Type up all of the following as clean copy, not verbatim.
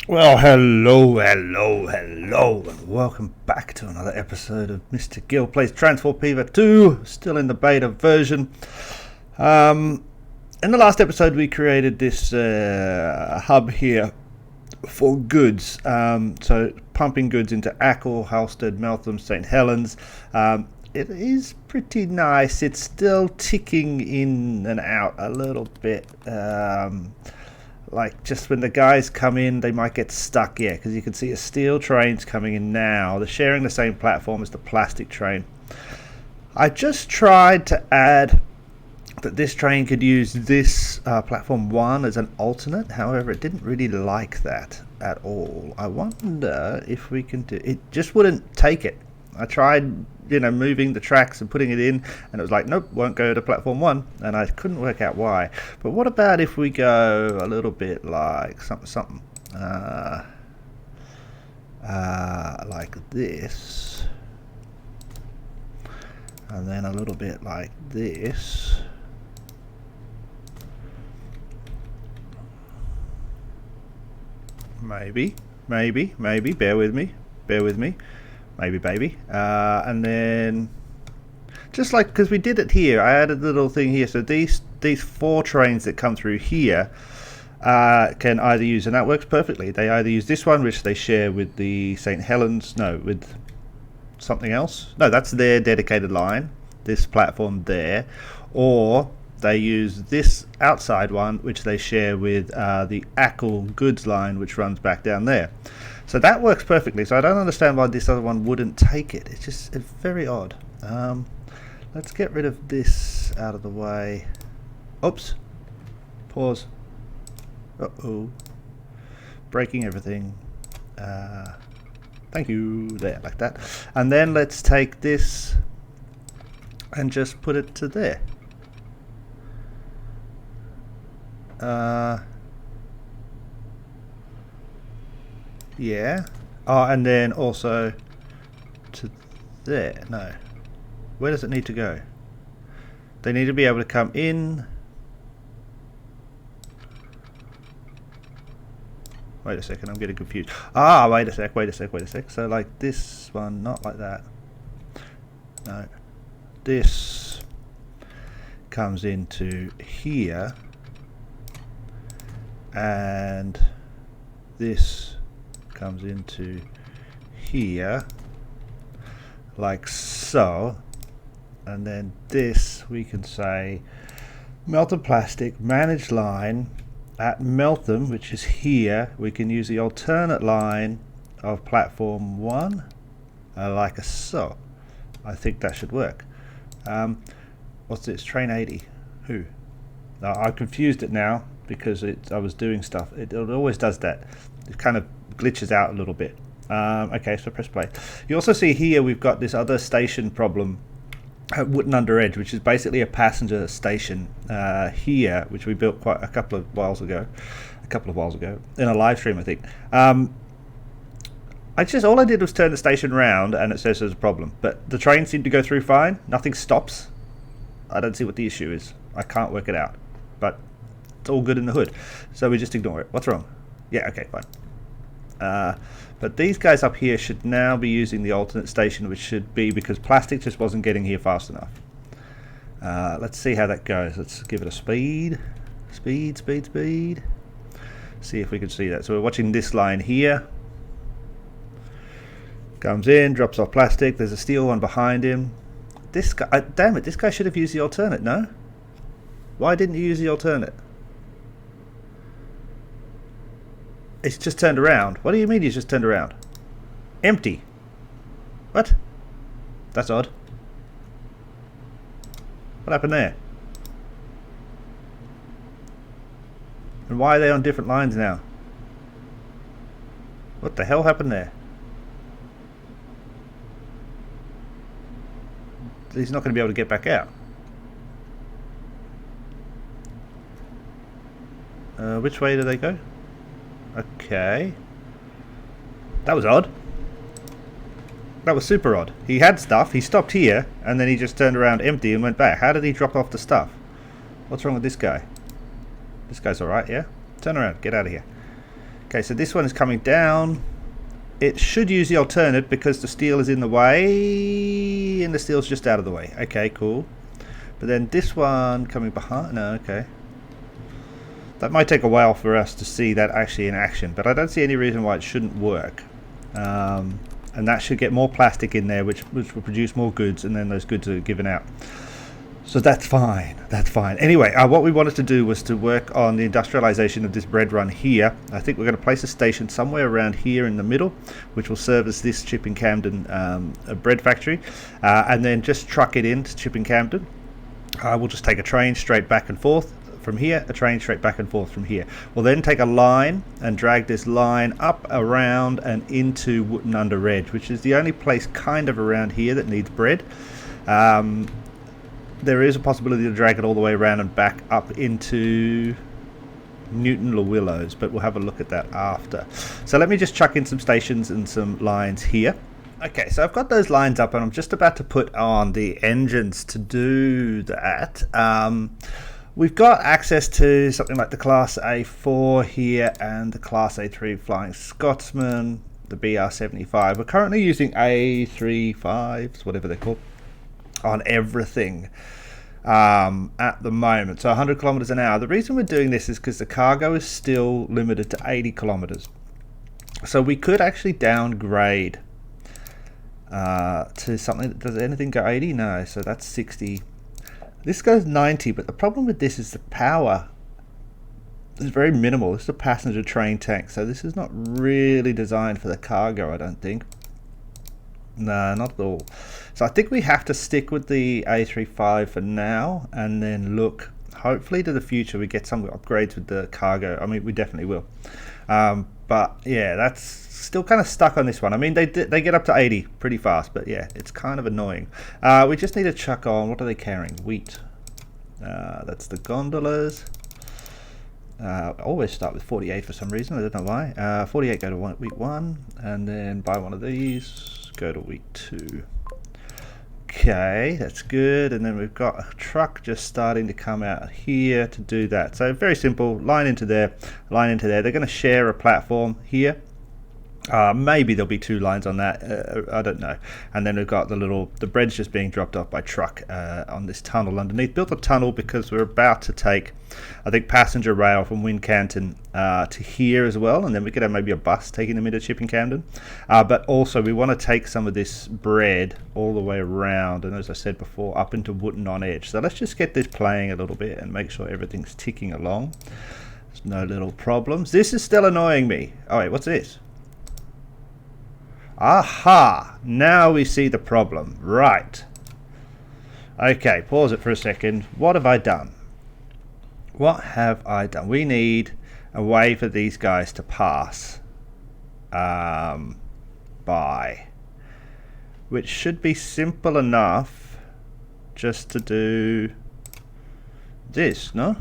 Well, hello, and welcome back to another episode of Mr. Gill Plays Transform Fever 2, still in the beta version. In the last episode, we created this hub here for goods, so pumping goods into Ackle, Halstead, Meltham, St. Helens. It is pretty nice. It's still ticking in and out a little bit. Like just when the guys come in, they might get stuck here because you can see a steel train's coming in now. They're sharing the same platform as the plastic train. I just tried to add that this train could use this platform 1 as an alternate. However, it didn't really like that at all. I wonder if we can do it. Just wouldn't take it. I tried, moving the tracks and putting it in, and it was like, nope, won't go to platform 1, and I couldn't work out why. But what about if we go a little bit like something like this, and then a little bit like this. Maybe, bear with me, maybe baby, and then just like, because we did it here, I added a little thing here, so these 4 trains that come through here can either use, and that works perfectly, they either use this one, which they share with the St. Helens, no, with something else, no, that's their dedicated line, this platform there, or they use this outside one, which they share with the Ackle goods line, which runs back down there. So that works perfectly. So I don't understand why this other one wouldn't take it. It's very odd. Let's get rid of this out of the way. Oops. Pause. Uh-oh. Breaking everything. Thank you. There, like that. And then let's take this and just put it to there. Yeah. Oh, and then also to there. No. Where does it need to go? They need to be able to come in. Wait a second, I'm getting confused. Ah, wait a sec. So like this one, not like that. No. This comes into here. And this comes into here like so, and then this we can say Meltham Plastic managed line at Meltham, which is here. We can use the alternate line of platform 1 like a so. I think that should work. What's this? Train 80. Who? No, I've confused it now because I was doing stuff. It always does that. It kind of glitches out a little bit. Okay, so press play. You also see here we've got this other station problem at Wootton Under Edge, which is basically a passenger station here, which we built quite a couple of whiles ago in a live stream, I think. All I did was turn the station round, and it says there's a problem. But the train seemed to go through fine. Nothing stops. I don't see what the issue is. I can't work it out. But it's all good in the hood, so we just ignore it. What's wrong? Yeah, okay, fine. But these guys up here should now be using the alternate station, which should be because plastic just wasn't getting here fast enough. Let's see how that goes. Let's give it a speed. Speed. See if we can see that. So we're watching this line here. Comes in, drops off plastic. There's a steel one behind him. This guy, damn it, this guy should have used the alternate, no? Why didn't you use the alternate? It's just turned around. What do you mean he's just turned around? Empty. What? That's odd. What happened there? And why are they on different lines now? What the hell happened there? He's not going to be able to get back out. Which way do they go? Okay. That was odd. That was super odd. He had stuff, he stopped here, and then he just turned around empty and went back. How did he drop off the stuff? What's wrong with this guy? This guy's alright, yeah? Turn around, get out of here. Okay, so this one is coming down. It should use the alternate because the steel is in the way and the steel's just out of the way. Okay, cool. But then this one coming behind, no, okay. That might take a while for us to see that actually in action, but I don't see any reason why it shouldn't work. And that should get more plastic in there, which will produce more goods, and then those goods are given out. So that's fine, that's fine. Anyway, what we wanted to do was to work on the industrialization of this bread run here. I think we're going to place a station somewhere around here in the middle, which will serve as this Chipping Campden bread factory, and then just truck it into Chipping Campden. We'll just take a train straight back and forth from here, a train straight back and forth from here. We'll then take a line and drag this line up, around, and into Wootton Under Edge, which is the only place kind of around here that needs bread. There is a possibility to drag it all the way around and back up into Newton Le Willows, but we'll have a look at that after. So let me just chuck in some stations and some lines here. Okay, so I've got those lines up and I'm just about to put on the engines to do that. We've got access to something like the Class A4 here and the Class A3 Flying Scotsman, the BR75. We're currently using A35s, whatever they're called, on everything at the moment. So 100 kilometers an hour. The reason we're doing this is because the cargo is still limited to 80 kilometers. So we could actually downgrade to something. Does anything go 80? No, so that's 60. This goes 90, but the problem with this is the power is very minimal. This is a passenger train tank, so this is not really designed for the cargo, I don't think. No, not at all. So I think we have to stick with the A35 for now, and then look, hopefully to the future we get some upgrades with the cargo. I mean, we definitely will. But yeah, that's still kind of stuck on this one. I mean, they get up to 80 pretty fast, but yeah, it's kind of annoying. We just need to chuck on, what are they carrying? Wheat. That's the gondolas. I always start with 48 for some reason, I don't know why. 48 go to wheat 1, and then buy one of these, go to wheat 2. Okay, that's good. And then we've got a truck just starting to come out here to do that. So very simple, line into there, line into there. They're going to share a platform here. Maybe there'll be 2 lines on that, I don't know. And then we've got the bread's just being dropped off by truck on this tunnel underneath. Built a tunnel because we're about to take, I think, passenger rail from Wincanton to here as well, and then we could have maybe a bus taking them into Chipping Campden. But also we want to take some of this bread all the way around, and as I said before, up into Wootton on Edge. So let's just get this playing a little bit and make sure everything's ticking along. There's no little problems. This is still annoying me. Oh wait, what's this? Aha! Now we see the problem. Right. Okay, pause it for a second. What have I done? What have I done? We need a way for these guys to pass by, which should be simple enough just to do this, no?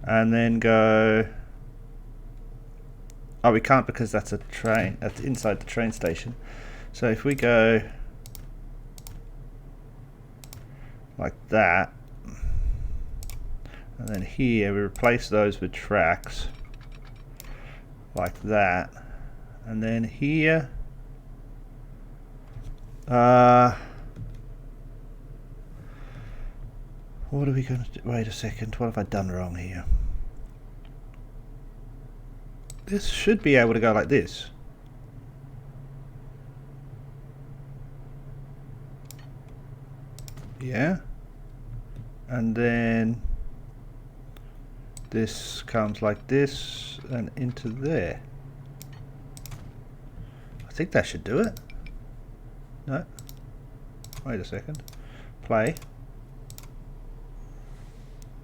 And then go... Oh, we can't because that's a train. That's inside the train station. So if we go like that, and then here we replace those with tracks like that, and then here what are we going to do? Wait a second, what have I done wrong here? This should be able to go like this. Yeah. And then this comes like this and into there. I think that should do it. No. Wait a second. Play.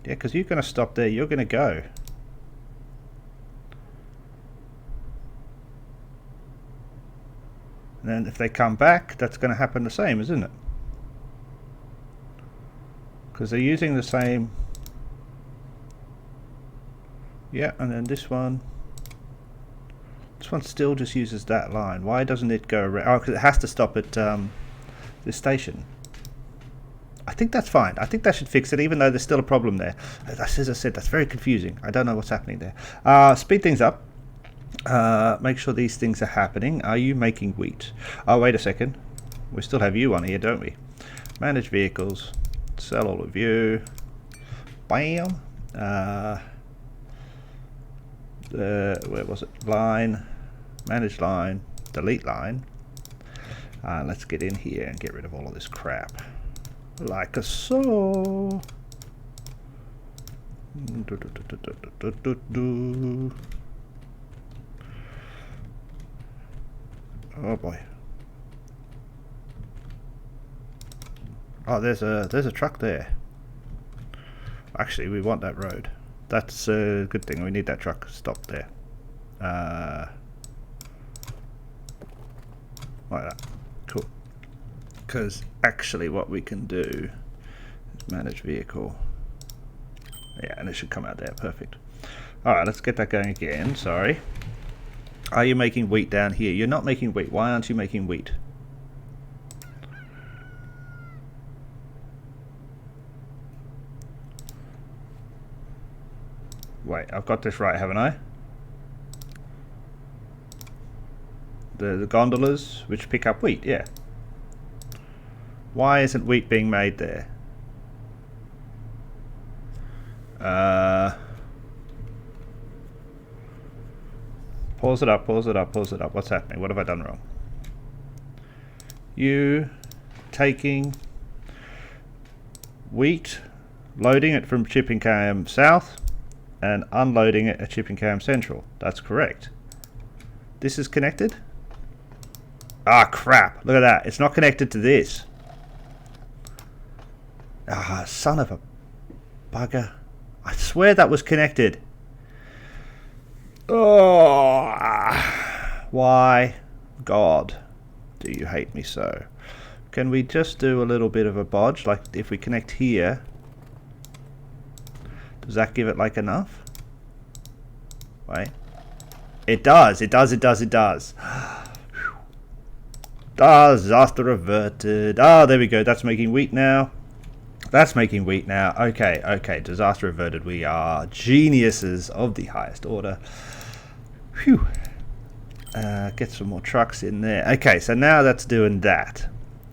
Yeah, because you're going to stop there. You're going to go. And then if they come back, that's going to happen the same, isn't it? Because they're using the same... Yeah, and then this one still just uses that line. Why doesn't it go around? Oh, because it has to stop at this station. I think that's fine. I think that should fix it, even though there's still a problem there. As I said, that's very confusing. I don't know what's happening there. Speed things up. Make sure these things are happening. Are you making wheat? Oh, wait a second. We still have you on here, don't we? Manage vehicles. Sell all of you. Bam. Where was it? Line. Manage line. Delete line. Let's get in here and get rid of all of this crap. Like a so. Oh boy. Oh, there's a truck there. Actually, we want that road. That's a good thing. We need that truck stopped there. Like that. Cool. Because actually what we can do is manage vehicle. Yeah, and it should come out there. Perfect. Alright, let's get that going again. Sorry. Are you making wheat down here? You're not making wheat. Why aren't you making wheat? Wait, I've got this right, haven't I? The gondolas which pick up wheat, yeah. Why isn't wheat being made there? Pause it up, pause it up, pause it up. What's happening? What have I done wrong? You taking wheat, loading it from Chipping South and unloading it at Chipping Central. That's correct. This is connected? Ah, crap. Look at that. It's not connected to this. Ah, son of a bugger. I swear that was connected. Oh, why, God, do you hate me so? Can we just do a little bit of a bodge? Like if we connect here, does that give it like enough? Wait. It does. It does. It does. It does. Disaster averted. Ah, there we go. That's making wheat now. That's making wheat now. Okay, okay. Disaster averted. We are geniuses of the highest order. Phew. Get some more trucks in there. Okay, so now that's doing that.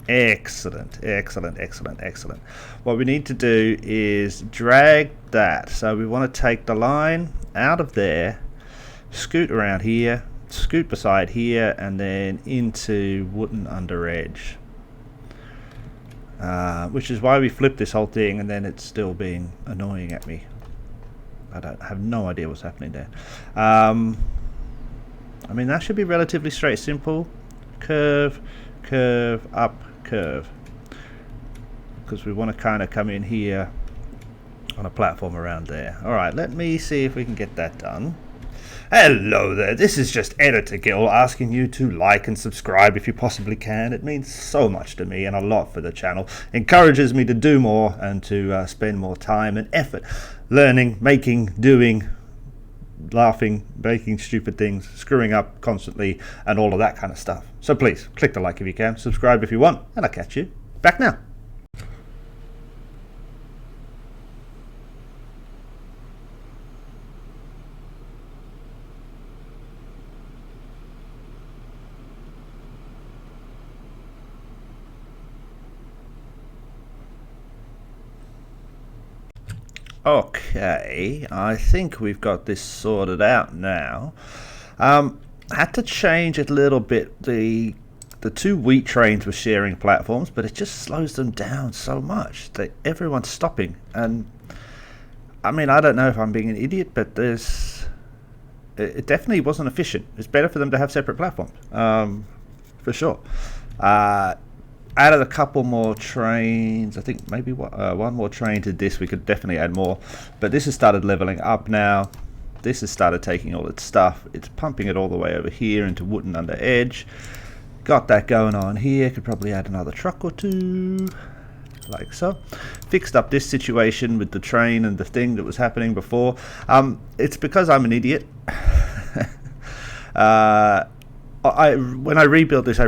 Excellent, excellent, excellent, excellent. What we need to do is drag that. So we want to take the line out of there, scoot around here, scoot beside here, and then into Wooden Under Edge. Which is why we flipped this whole thing, and then it's still being annoying at me. I have no idea what's happening there. I mean, that should be relatively straight, simple. Curve, curve, up, curve. Because we want to kind of come in here on a platform around there. Alright, let me see if we can get that done. Hello there, this is just mrgill asking you to like and subscribe if you possibly can. It means so much to me and a lot for the channel. Encourages me to do more and to spend more time and effort learning, making, doing, laughing, making stupid things, screwing up constantly, and all of that kind of stuff. So please, click the like if you can, subscribe if you want, and I'll catch you back now. Okay, I think we've got this sorted out now. Had to change it a little bit. The two wheat trains were sharing platforms, but it just slows them down so much that everyone's stopping. And I mean, I don't know if I'm being an idiot, but it definitely wasn't efficient. It's better for them to have separate platforms, for sure. Added a couple more trains. I think maybe one more train to this. We could definitely add more, but this has started leveling up now. This has started taking all its stuff. It's pumping it all the way over here into Wooden Under Edge. Got that going on here. Could probably add another truck or two, like so. Fixed up this situation with the train and the thing that was happening before. It's because I'm an idiot. When I rebuilt this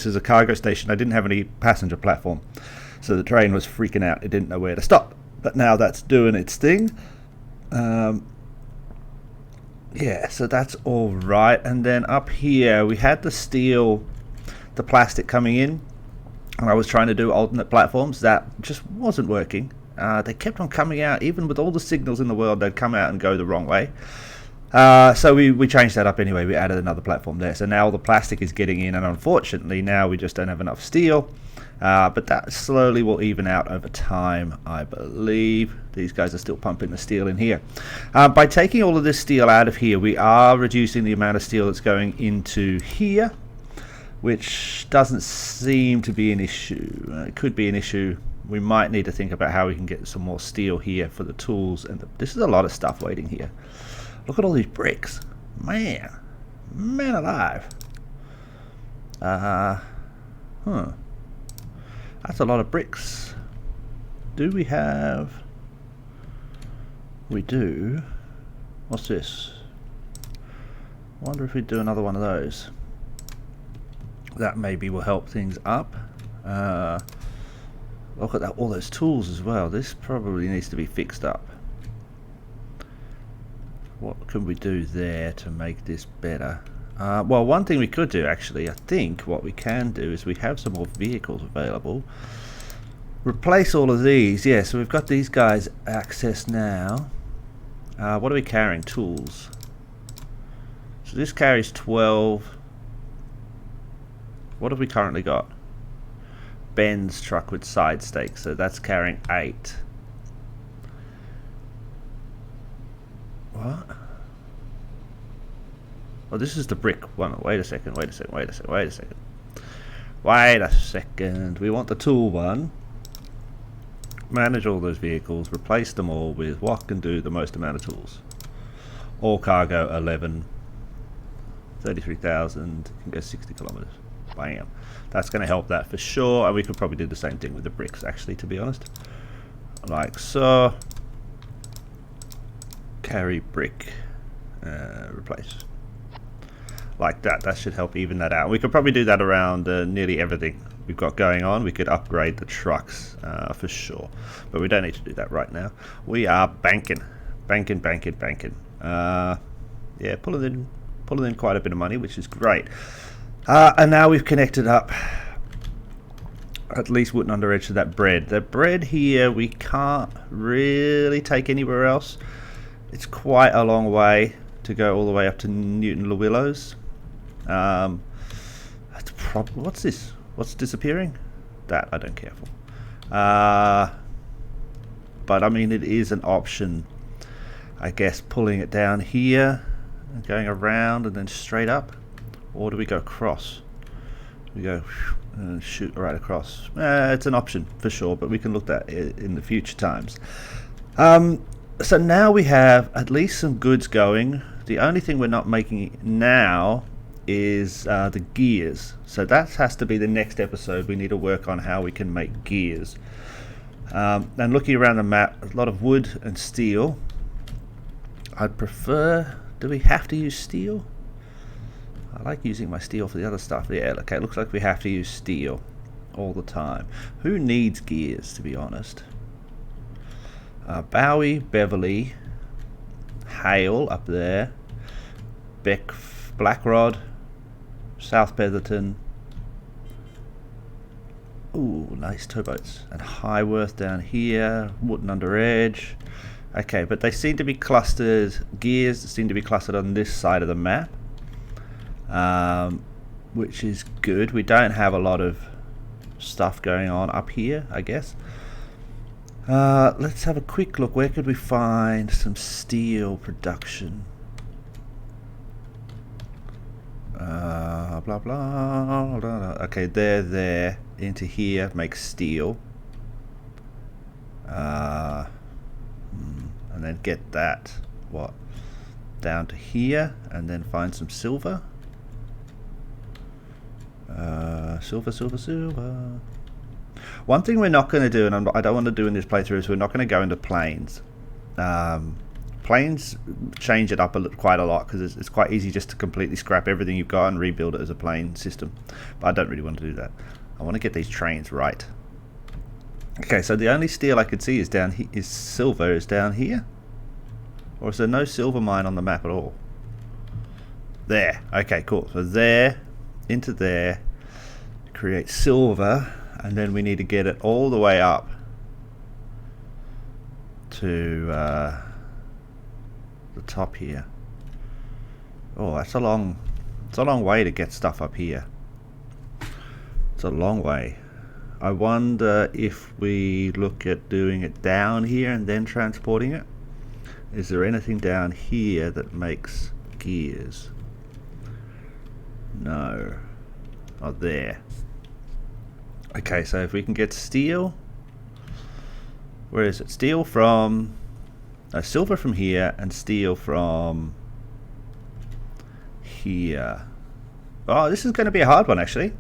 as a cargo station. I didn't have any passenger platform, So the train was freaking out. It didn't know where to stop. But now that's doing its thing. Yeah, so that's all right. And then up here, we had the steel, the plastic coming in. And I was trying to do alternate platforms. That just wasn't working. They kept on coming out. Even with all the signals in the world, they'd come out and go the wrong way. So we changed that up anyway. We added another platform there. So now all the plastic is getting in. And unfortunately, now we just don't have enough steel. But that slowly will even out over time, I believe. These guys are still pumping the steel in here. By taking all of this steel out of here, we are reducing the amount of steel that's going into here, which doesn't seem to be an issue. It could be an issue. We might need to think about how we can get some more steel here for the tools. And this is a lot of stuff waiting here. Look at all these bricks. Man alive. That's a lot of bricks. Do we have... We do. What's this? Wonder if we do another one of those. That maybe will help things up. Look at that, all those tools as well. This probably needs to be fixed up. What can we do there to make this better? Well, one thing we could do, actually, I think what we can do is we have some more vehicles available. Replace all of these. Yeah, so we've got these guys access now. What are we carrying? Tools. So this carries 12. What have we currently got? Ben's truck with side stakes, so that's carrying 8. What? Oh, this is the brick one. Wait a second. We want the tool one. Manage all those vehicles. Replace them all with what can do the most amount of tools. All cargo 11. 33,000. Can go 60 kilometers. Bam. That's going to help that for sure. And we could probably do the same thing with the bricks, actually, to be honest. Like so. Carry brick. Replace. Like that. That should help even that out. We could probably do that around nearly everything we've got going on. We could upgrade the trucks for sure. But we don't need to do that right now. We are banking. Yeah, pulling in quite a bit of money, which is great. And now we've connected up at least Wootton Under Edge to that bread. The bread here we can't really take anywhere else. It's quite a long way to go all the way up to Newton Le Willows. That's what's this? What's disappearing? That I don't care for. But I mean, it is an option. I guess pulling it down here and going around and then straight up. Or do we go across? We go and shoot right across. It's an option for sure, but we can look at it in the future times. So now we have at least some goods going. The only thing we're not making now is the gears. So that has to be the next episode. We need to work on how we can make gears. And looking around the map, a lot of wood and steel. I'd prefer... Do we have to use steel? I like using my steel for the other stuff. Yeah, okay, it looks like we have to use steel all the time. Who needs gears, to be honest? Bowie, Beverly, Hale up there, Blackrod, South Petherton. Ooh, nice towboats. And Highworth down here, Wootton Under Edge. Okay, but they seem to be clustered, gears seem to be clustered on this side of the map. Which is good. We don't have a lot of stuff going on up here, I guess. Let's have a quick look. Where could we find some steel production? Blah, blah, blah, blah. Okay, they're there. Into here, make steel. And then get that, down to here, and then find some silver. Silver. One thing we're not going to do, and I don't want to do in this playthrough, is we're not going to go into planes. Planes change it up quite a lot, because it's quite easy just to completely scrap everything you've got and rebuild it as a plane system. But I don't really want to do that. I want to get these trains right. Okay, so the only steel I could see is down here. Is silver is down here, or is there no silver mine on the map at all? There. Okay, cool. So there, into there, create silver, and then we need to get it all the way up to the top here. Oh, it's a long way to get stuff up here. It's a long way. I wonder if we look at doing it down here and then transporting it. Is there anything down here that makes gears? No. Oh, there. Okay, so if we can get steel, where is it? Steel from, no, silver from here and steel from here. Oh, this is going to be a hard one actually.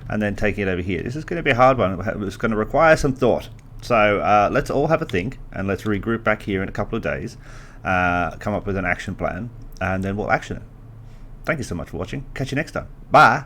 And then taking it over here. This is going to be a hard one. It's going to require some thought. So let's all have a think and let's regroup back here in a couple of days, come up with an action plan, and then we'll action it. Thank you so much for watching. Catch you next time. Bye.